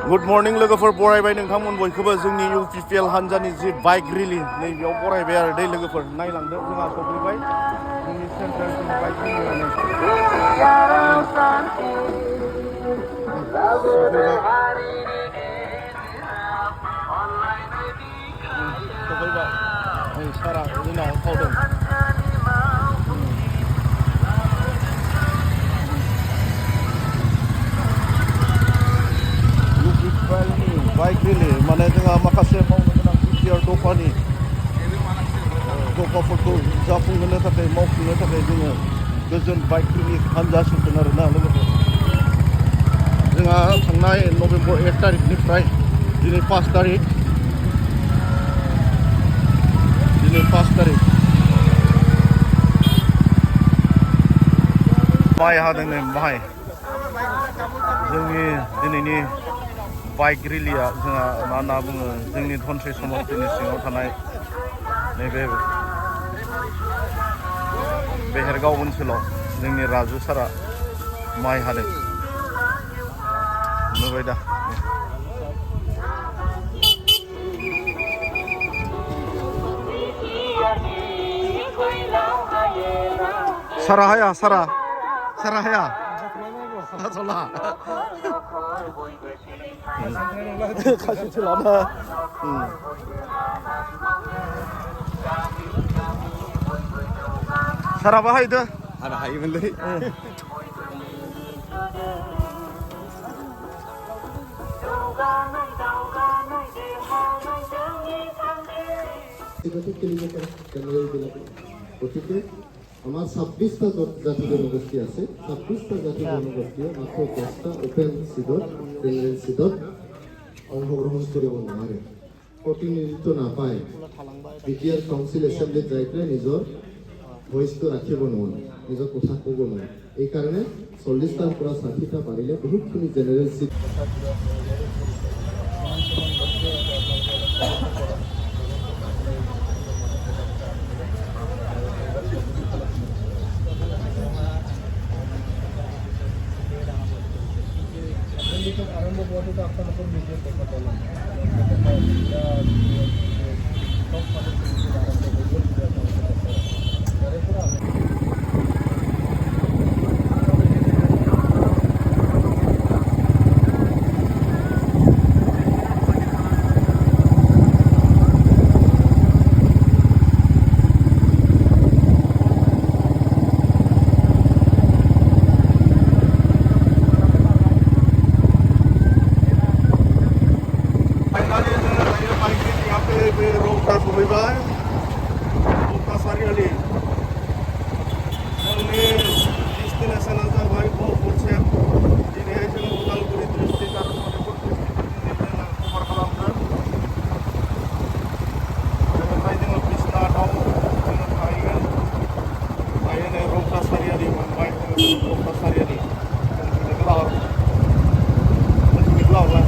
Good morning लोगोफोर बरायबाय नोंथांमोन बयखौबो जोंनि UPPL हान्जानि जि बाइक रिलि नैबेयाव बरायबाय आरो दै लोगोफोर नायलांदो जोंहा सफैबाय जोंनि सेन्ट्रेल बाइक रिलियानो सफैबाय नै सारा जोंनाव फावदों बाइक रिलि माने जोंहा माखासे मावनो गोनां बिटिआर दफाफोरखौ जाफुंहोनो थाखाय मावफुंनो थाखाय जोङो गोजोन बाइक रिलि हान्जा सोदों आरोना लोगोफोर जोंहा थांनाय नभेम्बर 1 तारिखनिफ्राय दिनै 5 तारिख माइ हादों नै बाहाय जोंनि दिनैनि बाइक रिलिया जोंहा मा होनना बुङो जोंनि धनस्रि समस्तिनि सिङाव थानाय नैबे बेहेरगाव ओनसोलाव जोंनि राजु सारा माइ हादों नुबाय दा सारा हाया सारा हाया हासला खासिथोलाना सारा बाहायदो आरो हायोमोनलै গতিকে আমার 26টা জাতি জনগোষ্ঠী আছে 26টা জাতি জনগোষ্ঠীয়ে মাত্র 10টা ওপেন সিটত জেনারেল সিটত অংশগ্রহণ কৰিব নোৱাৰে প্ৰতিনিধিত্ব নাপায় বিটিআর কাউন্সিল এসেম্বলিত যাই পেলাই নিজৰ ভইচটো ৰাখিব নোৱাৰে নিজৰ কথা ক'ব নোৱাৰে এই কাৰণে 40টাৰ পৰা 60টা পাৰিলে বহুতখিনি জেনাৰেল সিট আরম্ভ করতে তো আপনার উপর ভিডিও কথা বললাম सफैबाय कासारियालि जोंनि डेस्टिनेसना जाबाय बर'से दिनैहाय जोङो उदालगुरि डिस्ट्रिक्ट आरो मणिपुर डिस्ट्रिक्टनि जोङो कभार खालामगोन बेनिफ्राय जोङो बिसनाथाव जोङो थाहैगोन दायो रौता सारियालि मोनबाय जोङो रौता सारियालि मोनथिग्लावला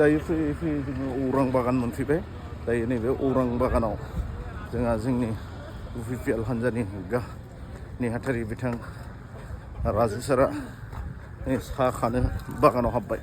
दायो फैयै फैयै जोङो औरां बागान मोनफैबाय दायो नैबे औरां बागानाव जोंहा जोंनि UPPL हान्जानि नेहाथारि बिथां राजु सारा साहा खानो बागानाव हाबबाय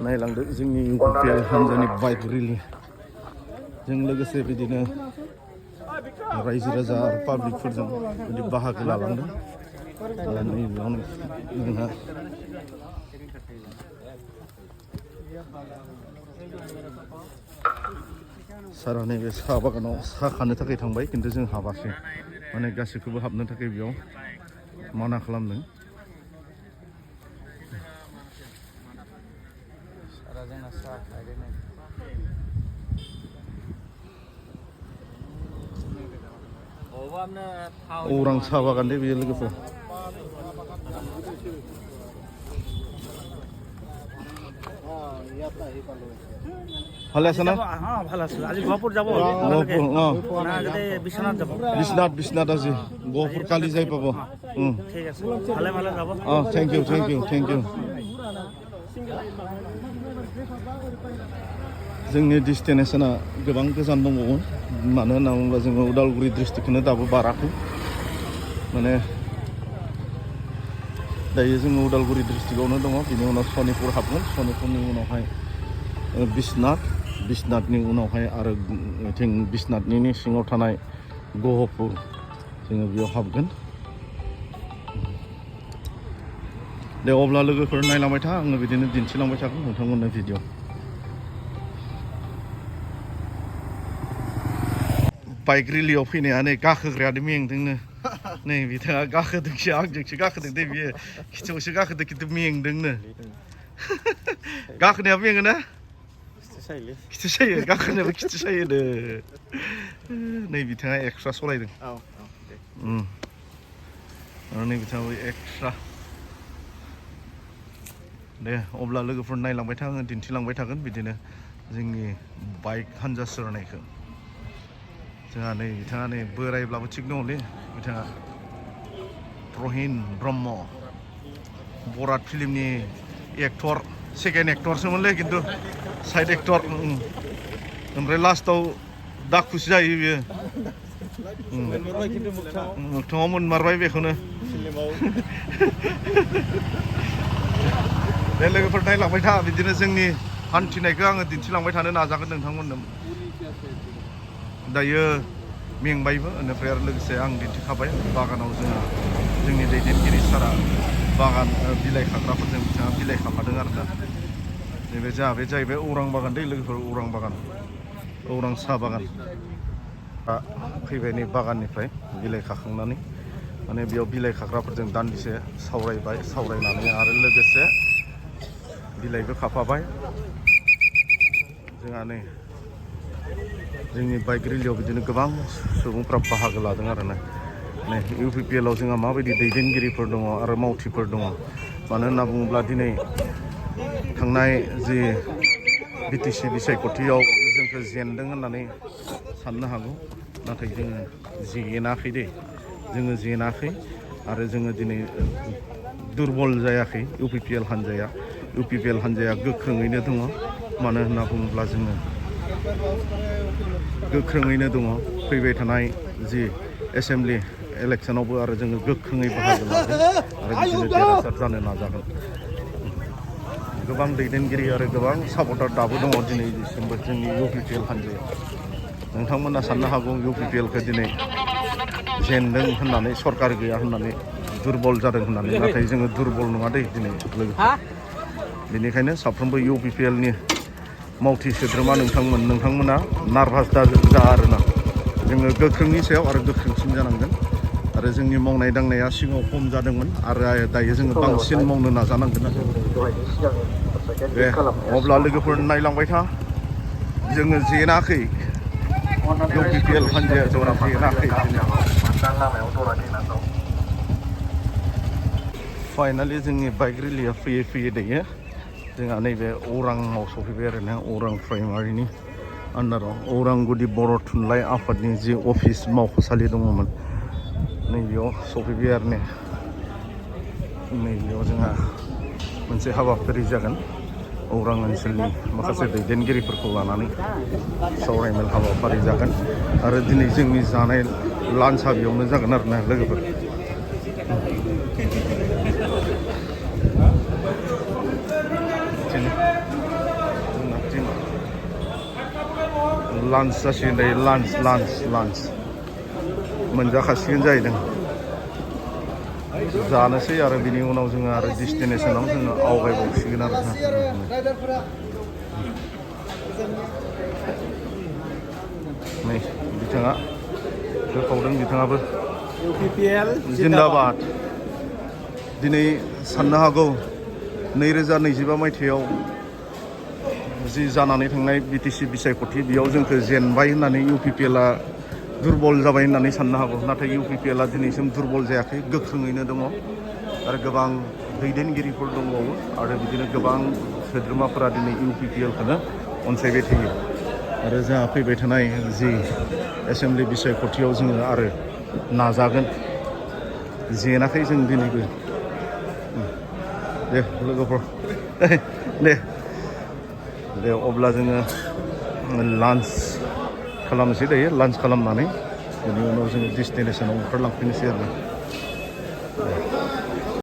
नायलांदो जोंनि UPPL हान्जानि बाइक रेलि जों लोगोसे बिदिनो रायजो राजा आरो पाब्लिकफोरजों बिदि बाहागो लालांदों नैबेयावनो जोंहा सारा नैबे साहा बागानाव साहा खानो थाखाय थांबाय खिन्थु जों हाबासै माने गासैखौबो हाबनो थाखाय बेयाव माना खालामदों औरां साहा बागान दे बेयो लोगोफोर ভালে আছে না হ্যাঁ ভালো আছে আজি গহপুর যাব গহপুর না আগতে বিশ্বনাথ যাব বিশ্বনাথ আজি গহপুর কালি যাই পাব ঠিক আছে ভালে ভালে যাব থ্যাংক ইউ जोंनि डेस्टिनेसना गोबां गोजान दंबावो मानो होनना बुङोब्ला जोङो उदालगुरि डिस्ट्रिक्टखौनो दाबो बाराखै माने दायो जोङो उदालगुरि डिस्ट्रिक्टआवनो दङ बिनि उनाव सनितपुर हाबगोन सनितपुरनि उनावहाय बिश्वनाथनि उनावहाय आरो बिथिं बिश्वनाथनि सिङाव थानाय गहपुर जोङो बेयाव हाबगोन दे अब्ला लोगोफोर नायलांबाय था आङो बिदिनो दिन्थिलांबाय थागोन नोंथांमोननो भिडिअ बाइक रेलियाव फैनाया नै गाखोग्रायानो मेंदोंनो नै बिथाङा गाखोदोंसो आंजोंसो गाखोदों दे बियो खिथुआवसो गाखोदों खिन्थु मेंदोंनो गाखोनाया मेङोना खिथु सायो गाखोनायाबो खिथु सायोनो नै बिथाङा एक्सट्रा सालायदों आरो नै बिथाङाबो एक्सट्रा दे अब्ला लोगोफोर नायलांबाय था आङो दिन्थिलांबाय थागोन बिदिनो जोंनि बाइक हान्जा सोरनायखौ जोंहा नै बिथाङा नै बोरायब्लाबो थिग दङलै बिथाङा रहिन ब्रह्म बरात फिल्मनि एक्टर सेकेन्ड एक्टरसोमोनलै खिन्थु साइड एक्टर ओमफ्राय लास्टाव दाखुसो जायो बियो मोगथाङाव मोनमारबाय बेखौनो दे लोगोफोर नायलांबाय था बिदिनो जोंनि हान्थिनायखौ आङो दिन्थिलांबाय थानो नाजागोन नोंथांमोननो दायो मेंबायबो बेनिफ्राय आरो लोगोसे आं दिन्थिखाबाय बागानाव जोंनि दैदेनगिरि सारा बागान बिलाइ खाग्राफोरजों बिथाङा बिलाइ खाफादों आरो दा नैबे जोंहा बे जाहैबाय औरां बागान दै लोगोफोर औरां बागान औरां साहा बागान फैबाय नै बागाननिफ्राय बिलाइ खाखांनानै माने बेयाव बिलाइ खाग्राफोरजों दान्दिसे सावरायनानै आरो लोगोसे बिलाइबो खाफाबाय जोंहा नै जोंनि बाइक रेलियाव बिदिनो गोबां सुबुंफ्रा बाहागो लादों आरोना नै UPPL आव जोंहा माबायदि दैदेनगिरिफोर दङ आरो मावथिफोर दङ मानो होनना बुङोब्ला दिनै थांनाय जि BTC बिसायख'थियाव जोंखौ जेनदों होननानै साननो हागौ नाथाय जोङो जेनाखै दे जोङो जेनाखै आरो जोङो दिनै दुरबल जायाखै UPPL हान्जाया गोख्रोङैनो दङ मानो होनना बुङोब्ला जोङो गोख्रोङैनो दङ फैबाय थानाय जि एसेम्बलि इलेक्सनावबो आरो जोङो गोख्रोङै बाहागो लागोन आरो बिदिनो देरहासार जानो नाजागोन गोबां दैदेनगिरि आरो गोबां सापर्टार दाबो दङ दिनैसिमबो जोंनि UPPL हान्जायाव नोंथांमोना साननो हागौ UPPLखौ दिनै जेनदों होननानै सरकार गैया होननानै दुरबल जादों होननानै नाथाय जोङो दुरबल नङा दै दिनै लोगो बेनिखायनो साफ्रोमबो UPPLनि मावथि सोद्रोमा नोंथांमोना नार्भास जा आरोना जोङो गोख्रोंनि सायाव आरो गोख्रोंसिन जानांगोन आरो जोंनि मावनाय दांनाया सिगाङाव खम जादोंमोन आरो दायो जोङो बांसिन मावनो नाजानांगोन दे अब्ला लोगोफोर नायलांबाय था जोङो जेनाखै UPPL हान्जाया जोङो जेनाखै फाइनालि जोंनि बाइक रेलिया फैयै दायो जोंहा नैबे औराङाव सफैबाय आरोना औरां प्राइमारिनि आन्दाराव औरां गुदि बर' थुनलाइ आफादनि जि अफिस मावख'सालि दङमोन नैबेयाव सफैबाय आरो नैबेयाव जोंहा मोनसे हाबाफारि जागोन औरां ओनसोलनि माखासे दैदेनगिरिफोरखौ लानानै सावरायमेल हाबाफारि जागोन आरो दिनै जोंनि जानाय लान्चआ बेयावनो जागोन आरोना लोगोफोर। लान्च जासिगोन दायो लान्च मोनजाखासिगोन जाहैदों। जानोसै आरो बिनि उनाव जोङो आरो डेस्टिनेसनाव जोङो आवगायबावसिगोन आरो नै बिथाङा होखावदों बिथाङाबो UPPL जिन्दाबाद। दिनै साननो हागौ 2025 मायथाइयाव जि जानानै थांनाय बिटिसि बिसायख'थि बेयाव जोंखौ जेनबाय होननानै UPPLआ दुरबल जाबाय होननानै साननो हागौ, नाथाय UPPLआ दिनैसिम दुरबल जायाखै, गोख्रोङैनो दङ आरो गोबां दैदेनगिरिफोर दंबावो आरो बिदिनो गोबां सोद्रोमाफोरा दिनै UPPLखौनो अनसायबाय थायो आरो जोंहा फैबाय थानाय जि एसेमब्लि बिसायख'थियाव जोङो आरो नाजागोन, जेनाखै जों दिनैबो। दे लोगोफोर दे अब्ला जोङो लान्च खालामनोसै दायो। लान्च खालामनानै बेनि उनाव जोङो डेस्टिनेसनाव ओंखारलांफिनोसै आरो